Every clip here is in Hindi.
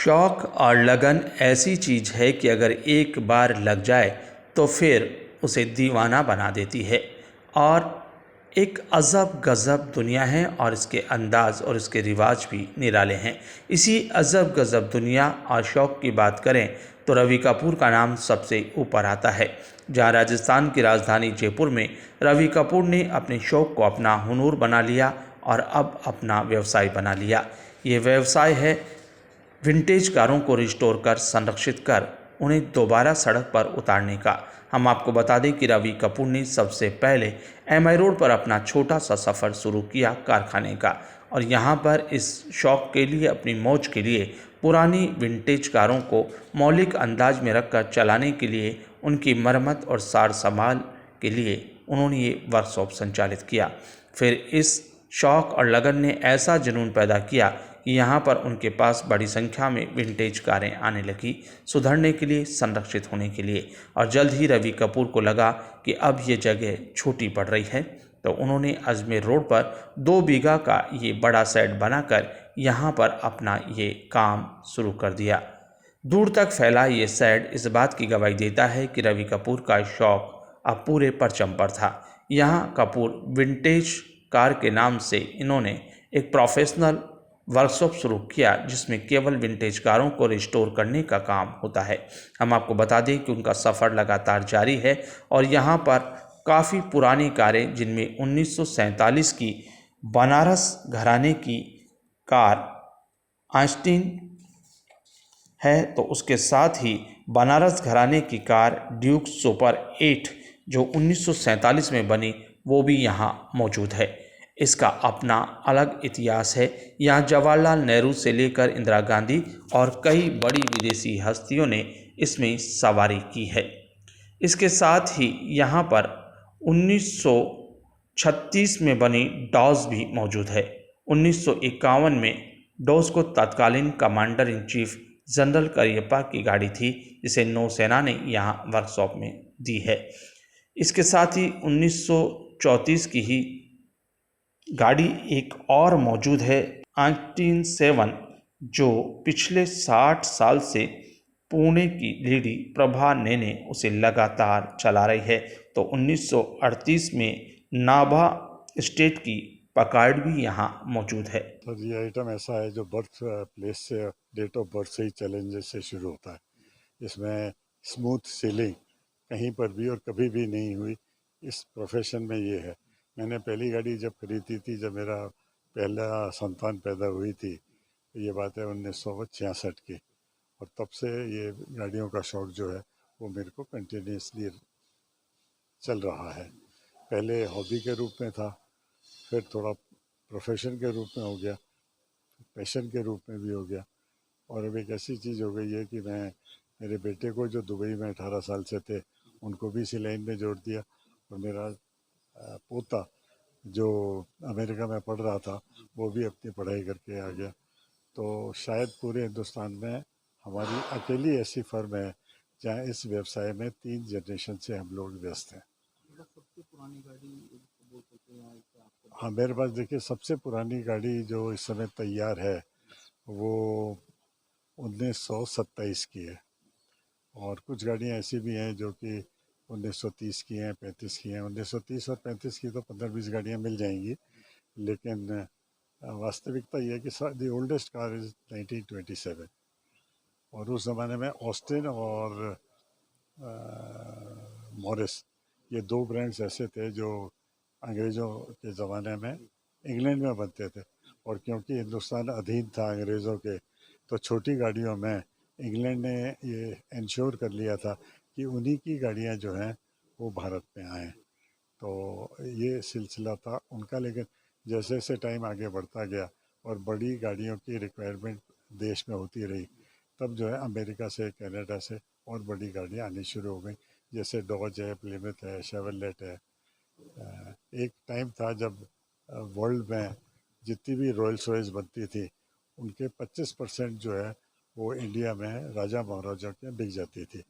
शौक़ और लगन ऐसी चीज़ है कि अगर एक बार लग जाए तो फिर उसे दीवाना बना देती है। और एक अज़ब गज़ब दुनिया है और इसके अंदाज़ और इसके रिवाज भी निराले हैं। इसी अज़ब गज़ब दुनिया और शौक़ की बात करें तो रवि कपूर का नाम सबसे ऊपर आता है। जहां राजस्थान की राजधानी जयपुर में रवि कपूर ने अपने शौक़ को अपना हुनूर बना लिया और अब अपना व्यवसाय बना लिया। ये व्यवसाय है विंटेज कारों को रिस्टोर कर, संरक्षित कर उन्हें दोबारा सड़क पर उतारने का। हम आपको बता दें कि रवि कपूर ने सबसे पहले एमआई रोड पर अपना छोटा सा सफ़र शुरू किया कारखाने का, और यहाँ पर इस शौक़ के लिए, अपनी मौज के लिए पुरानी विंटेज कारों को मौलिक अंदाज में रखकर चलाने के लिए, उनकी मरम्मत और सार संभाल के लिए उन्होंने ये वर्कशॉप संचालित किया। फिर इस शौक़ और लगन ने ऐसा जुनून पैदा किया कि यहाँ पर उनके पास बड़ी संख्या में विंटेज कारें आने लगी, सुधरने के लिए, संरक्षित होने के लिए। और जल्द ही रवि कपूर को लगा कि अब ये जगह छोटी पड़ रही है, तो उन्होंने अजमेर रोड पर 2 बीघा का ये बड़ा शेड बनाकर यहाँ पर अपना ये काम शुरू कर दिया। दूर तक फैला ये शेड इस बात की गवाही देता है कि रवि कपूर का शौक़ अब पूरे परचम पर था। यहाँ कपूर विंटेज कार के नाम से इन्होंने एक प्रोफेशनल वर्कशॉप शुरू किया, जिसमें केवल विंटेज कारों को रिस्टोर करने का काम होता है। हम आपको बता दें कि उनका सफ़र लगातार जारी है और यहाँ पर काफ़ी पुरानी कारें, जिनमें 1947 की बनारस घराने की कार आस्टिन है, तो उसके साथ ही बनारस घराने की कार ड्यूक सुपर 8 जो 1947 में बनी, वो भी यहाँ मौजूद है। इसका अपना अलग इतिहास है। यहाँ जवाहरलाल नेहरू से लेकर इंदिरा गांधी और कई बड़ी विदेशी हस्तियों ने इसमें सवारी की है। इसके साथ ही यहाँ पर 1936 में बनी डॉज भी मौजूद है। 1951 में डॉज को तत्कालीन commander in chief general Cariappa की गाड़ी थी, जिसे नौसेना ने यहाँ वर्कशॉप में दी है। इसके साथ ही 1934 की ही गाड़ी एक और मौजूद है, 1907, जो पिछले 60 साल से पुणे की लेडी प्रभा नेने उसे लगातार चला रही है। तो 1938 में नाभा स्टेट की पकार्ड भी यहाँ मौजूद है। तो ये आइटम ऐसा है जो बर्थ प्लेस से, डेट ऑफ बर्थ से ही चैलेंजेस से शुरू होता है। इसमें स्मूथ सीलिंग कहीं पर भी और कभी भी नहीं हुई। इस प्रोफेशन में ये है। मैंने पहली गाड़ी जब खरीदी थी, जब मेरा पहला संतान पैदा हुई थी, ये बात है 1966 की, और तब से ये गाड़ियों का शौक़ जो है वो मेरे को कंटिन्यूसली चल रहा है। पहले हॉबी के रूप में था, फिर थोड़ा प्रोफेशन के रूप में हो गया, पैशन के रूप में भी हो गया, और अब एक ऐसी चीज़ हो गई है कि मैं मेरे बेटे को, जो दुबई में 18 साल से थे, उनको भी इसी लाइन में जोड़ दिया, और मेरा पोता जो अमेरिका में पढ़ रहा था, वो भी अपनी पढ़ाई करके आ गया। तो शायद पूरे हिंदुस्तान में हमारी अकेली ऐसी फर्म है जहाँ इस व्यवसाय में 3 जनरेशन से हम लोग व्यस्त हैं। सबसे पुरानी गाड़ी बोल सकते हैं हाँ, मेरे पास देखिए सबसे पुरानी गाड़ी जो इस समय तैयार है वो 1927 की है, और कुछ गाड़ियाँ ऐसी भी हैं जो कि 1930 की हैं, 35 की हैं। 1930 और 35 की तो 15-20 गाड़ियाँ मिल जाएंगी, लेकिन वास्तविकता ये है कि दी ओल्डेस्ट कार इज़ 1927। और उस ज़माने में ऑस्टिन और मॉरिस, ये 2 ब्रांड्स ऐसे थे जो अंग्रेज़ों के ज़माने में इंग्लैंड में बनते थे, और क्योंकि हिंदुस्तान अधीन था अंग्रेज़ों के, तो छोटी गाड़ियों में इंग्लैंड ने ये इंश्योर कर लिया था कि उन्हीं की गाड़ियाँ जो हैं वो भारत में आएँ। तो ये सिलसिला था उनका। लेकिन जैसे जैसे टाइम आगे बढ़ता गया और बड़ी गाड़ियों की रिक्वायरमेंट देश में होती रही, तब जो है अमेरिका से, कनाडा से और बड़ी गाड़ियाँ आनी शुरू हो गई, जैसे डॉज है, प्लिमथ है, शेवरलेट है। एक टाइम था जब वर्ल्ड में जितनी भी रॉयल्स रॉयस बनती थी, उनके 25% जो है वो इंडिया में राजा महाराजा के बिक जाती थी।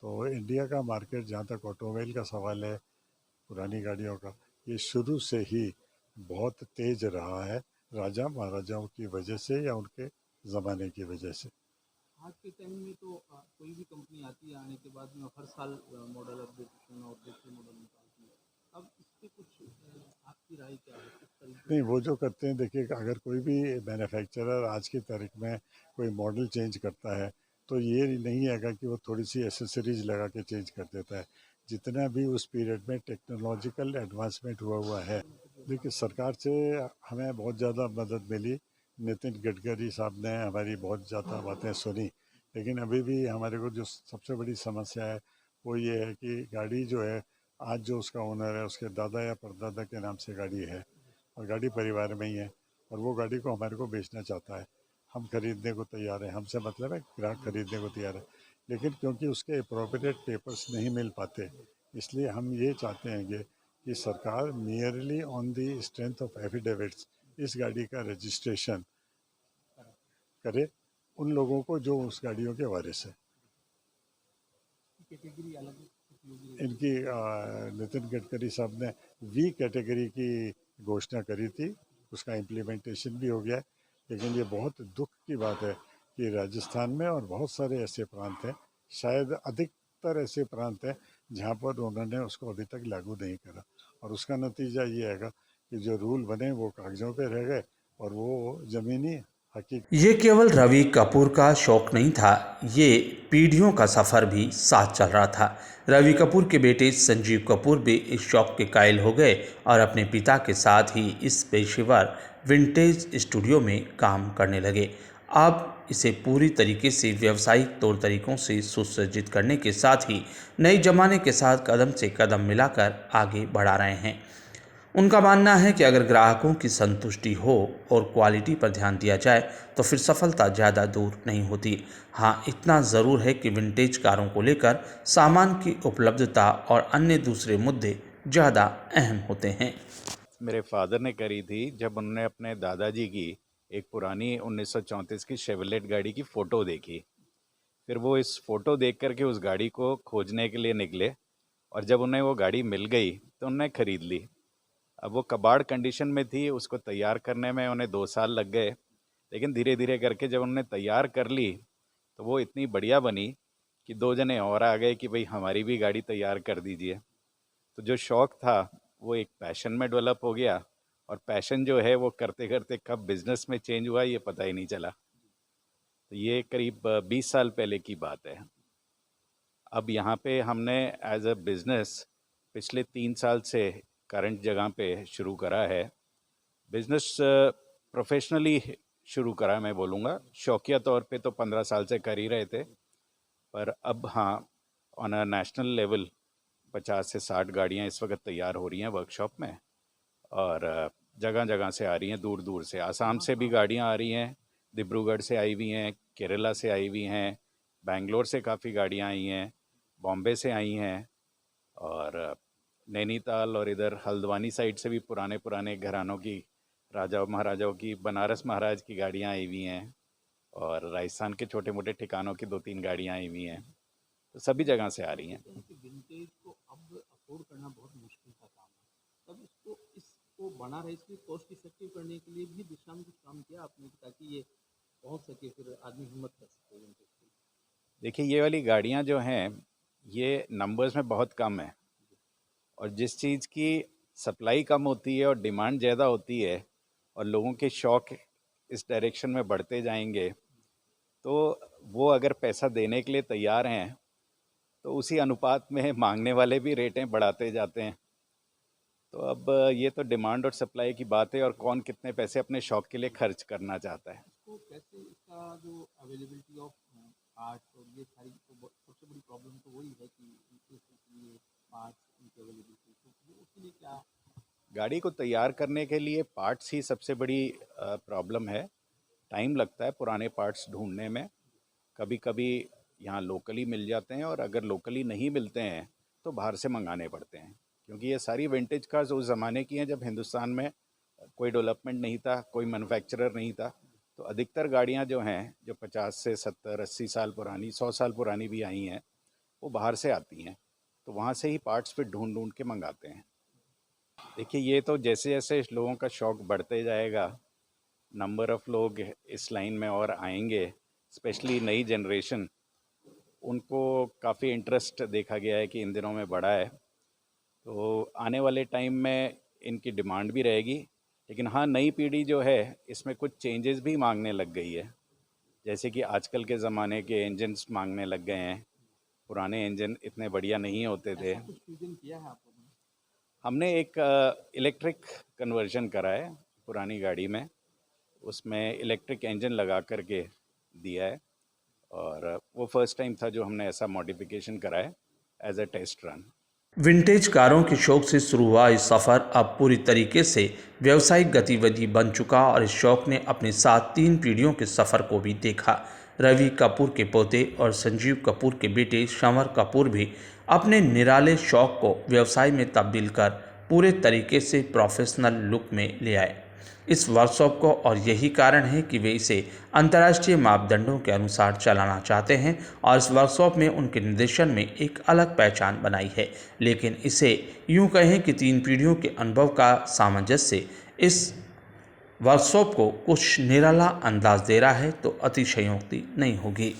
तो इंडिया का मार्केट, जहाँ तक ऑटोमोबाइल का सवाल है, पुरानी गाड़ियों का, ये शुरू से ही बहुत तेज रहा है, राजा महाराजाओं की वजह से या उनके ज़माने की वजह से। आज के टाइम में तो कोई भी कंपनी आती है, आने के बाद में हर साल मॉडल अपडेटेशन और दूसरे मॉडल निकालती है। अब इस पे कुछ आपकी राय क्या है, किस तरीके नहीं, से? वो जो करते हैं, देखिए अगर कोई भी मैन्युफैक्चरर आज की तारीख में कोई मॉडल चेंज करता है तो ये नहीं है कि वो थोड़ी सी एसेसरीज लगा के चेंज कर देता है। जितना भी उस पीरियड में टेक्नोलॉजिकल एडवांसमेंट हुआ है, देखिए सरकार से हमें बहुत ज़्यादा मदद मिली। नितिन गडकरी साहब ने हमारी बहुत ज़्यादा बातें सुनी, लेकिन अभी भी हमारे को जो सबसे बड़ी समस्या है वो ये है कि गाड़ी जो है, आज जो उसका ओनर है उसके दादा या परदादा के नाम से गाड़ी है और गाड़ी परिवार में ही है, और वो गाड़ी को हमारे को बेचना चाहता है। हम खरीदने को तैयार हैं, हमसे मतलब है ग्राहक खरीदने को तैयार है, लेकिन क्योंकि उसके अप्रोप्रिएट पेपर्स नहीं मिल पाते, इसलिए हम ये चाहते हैं कि सरकार nearly on the strength of affidavits इस गाड़ी का रजिस्ट्रेशन करे उन लोगों को जो उस गाड़ियों के वारिस है। कैटेगरी अलग उपयोगी इनकी नितिन गडकरी साहब ने वी कैटेगरी की घोषणा करी थी, उसका इम्प्लीमेंटेशन भी हो गया है, लेकिन ये बहुत दुख की बात है कि राजस्थान में और बहुत सारे ऐसे प्रांत हैं, शायद अधिकतर ऐसे प्रांत हैं जहाँ पर उन्होंने उसको अभी तक लागू नहीं करा, और उसका नतीजा ये आएगा कि जो रूल बने वो कागज़ों पे रह गए और वो ज़मीनी हकीकत। ये केवल रवि कपूर का शौक नहीं था, ये पीढ़ियों का सफ़र भी साथ चल रहा था। रवि कपूर के बेटे संजीव कपूर भी इस शौक के कायल हो गए और अपने पिता के साथ ही इस पेशेवर विंटेज स्टूडियो में काम करने लगे। अब इसे पूरी तरीके से व्यावसायिक तौर तरीकों से सुसज्जित करने के साथ ही नए जमाने के साथ कदम से कदम मिलाकर आगे बढ़ा रहे हैं। उनका मानना है कि अगर ग्राहकों की संतुष्टि हो और क्वालिटी पर ध्यान दिया जाए तो फिर सफलता ज़्यादा दूर नहीं होती। हाँ, इतना ज़रूर है कि विंटेज कारों को लेकर सामान की उपलब्धता और अन्य दूसरे मुद्दे ज़्यादा अहम होते हैं। मेरे फादर ने करी थी जब उन्होंने अपने दादाजी की एक पुरानी 1934 की शेवलेट गाड़ी की फ़ोटो देखी। फिर वो इस फ़ोटो देख कर के उस गाड़ी को खोजने के लिए निकले, और जब उन्हें वो गाड़ी मिल गई तो उन्होंने ख़रीद ली। अब वो कबाड़ कंडीशन में थी, उसको तैयार करने में उन्हें 2 साल लग गए, लेकिन धीरे धीरे करके जब उन्होंने तैयार कर ली तो वो इतनी बढ़िया बनी कि 2 जने और आ गए कि भाई हमारी भी गाड़ी तैयार कर दीजिए। तो जो शौक़ था वो एक पैशन में डेवलप हो गया, और पैशन जो है वो करते करते कब बिज़नेस में चेंज हुआ ये पता ही नहीं चला। तो ये करीब 20 साल पहले की बात है। अब यहाँ पे हमने एज अ बिज़नेस पिछले 3 साल से करंट जगह पे शुरू करा है। बिज़नेस प्रोफेशनली शुरू करा, मैं बोलूँगा। शौकिया तौर पे तो 15 साल से कर ही रहे थे, पर अब हाँ, ऑन अ नेशनल लेवल 50 से 60 गाड़ियाँ इस वक्त तैयार हो रही हैं वर्कशॉप में, और जगह जगह से आ रही हैं, दूर दूर से। आसाम से भी गाड़ियाँ आ रही हैं, डिब्रूगढ़ से आई हुई हैं, केरला से आई हुई हैं, बेंगलोर से काफ़ी गाड़ियाँ आई हैं, बॉम्बे से आई हैं, और नैनीताल और इधर हल्द्वानी साइड से भी पुराने पुराने घरानों की, राजाओं महाराजाओं की, बनारस महाराज की गाड़ियाँ आई हुई हैं, और राजस्थान के छोटे मोटे ठिकानों की 2-3 गाड़ियाँ आई हुई हैं। तो सभी जगह से आ रही हैं। विंटेज को अब अफोर्ड करना बहुत मुश्किल का काम है, तब इसको बना रहे, इसलिए कॉस्ट इफेक्टिव करने के लिए भी दिशा में कुछ काम किया आपने ताकि ये पहुंच सके, फिर आदमी हिम्मत कर सके विंटेज की? देखिए, ये वाली गाड़ियाँ जो हैं ये नंबर्स में बहुत कम है, और जिस चीज़ की सप्लाई कम होती है और डिमांड ज़्यादा होती है और लोगों के शौक़ इस डायरेक्शन में बढ़ते जाएंगे, तो वो अगर पैसा देने के लिए तैयार हैं तो उसी अनुपात में मांगने वाले भी रेटें बढ़ाते जाते हैं। तो अब ये तो डिमांड और सप्लाई की बात है, और कौन कितने पैसे अपने शौक़ के लिए खर्च करना चाहता है। इसको कैसे, इसका जो अवेलेबिलिटी ऑफ पार्ट्स और ये सारी, तो सबसे बड़ी प्रॉब्लम तो वही है कि इनके लिए पार्ट्स, इनकी अवेलेबिलिटी, तो उसके लिए क्या? गाड़ी को तैयार करने के लिए पार्ट्स ही सबसे बड़ी प्रॉब्लम है। टाइम लगता है पुराने पार्ट्स ढूंढने में। कभी कभी यहाँ लोकली मिल जाते हैं, और अगर लोकली नहीं मिलते हैं तो बाहर से मंगाने पड़ते हैं, क्योंकि ये सारी विंटेज कार्स उस ज़माने की हैं जब हिंदुस्तान में कोई डेवलपमेंट नहीं था, कोई मैन्युफैक्चरर नहीं था। तो अधिकतर गाड़ियाँ जो हैं, जो 50 से 70-80 साल पुरानी, 100 साल पुरानी भी आई हैं, वो बाहर से आती हैं। तो वहाँ से ही पार्ट्स फिर ढूंढ ढूंढ के मंगाते हैं। देखिए, ये तो जैसे जैसे लोगों का शौक़ बढ़ते जाएगा, नंबर ऑफ़ लोग इस लाइन में और आएंगे, स्पेशली नई जनरेशन, उनको काफ़ी इंटरेस्ट देखा गया है कि इन दिनों में बढ़ा है। तो आने वाले टाइम में इनकी डिमांड भी रहेगी, लेकिन हाँ, नई पीढ़ी जो है इसमें कुछ चेंजेस भी मांगने लग गई है। जैसे कि आजकल के ज़माने के इंजन्स मांगने लग गए हैं। पुराने इंजन इतने बढ़िया नहीं होते थे। कुछ फ्यूजन किया है आप लोगों ने? हमने एक इलेक्ट्रिक कन्वर्जन करा है पुरानी गाड़ी में, उसमें इलेक्ट्रिक इंजन लगा करके दिया है, और वो फर्स्ट टाइम था जो हमने ऐसा मॉडिफिकेशन करा है as a test run. Vintage कारों के शौक से शुरू हुआ इस सफ़र अब पूरी तरीके से व्यावसायिक गतिविधि बन चुका और इस शौक ने अपने साथ 3 पीढ़ियों के सफ़र को भी देखा। रवि कपूर के पोते और संजीव कपूर के बेटे शंवर कपूर भी अपने निराले शौक को व्यवसाय में तब्दील कर पूरे तरीके से प्रोफेशनल लुक में ले आए इस वर्कशॉप को, और यही कारण है कि वे इसे अंतर्राष्ट्रीय मापदंडों के अनुसार चलाना चाहते हैं और इस वर्कशॉप में उनके निर्देशन में एक अलग पहचान बनाई है। लेकिन इसे यूं कहें कि 3 पीढ़ियों के अनुभव का सामंजस्य इस वर्कशॉप को कुछ निराला अंदाज दे रहा है तो अतिशयोक्ति नहीं होगी।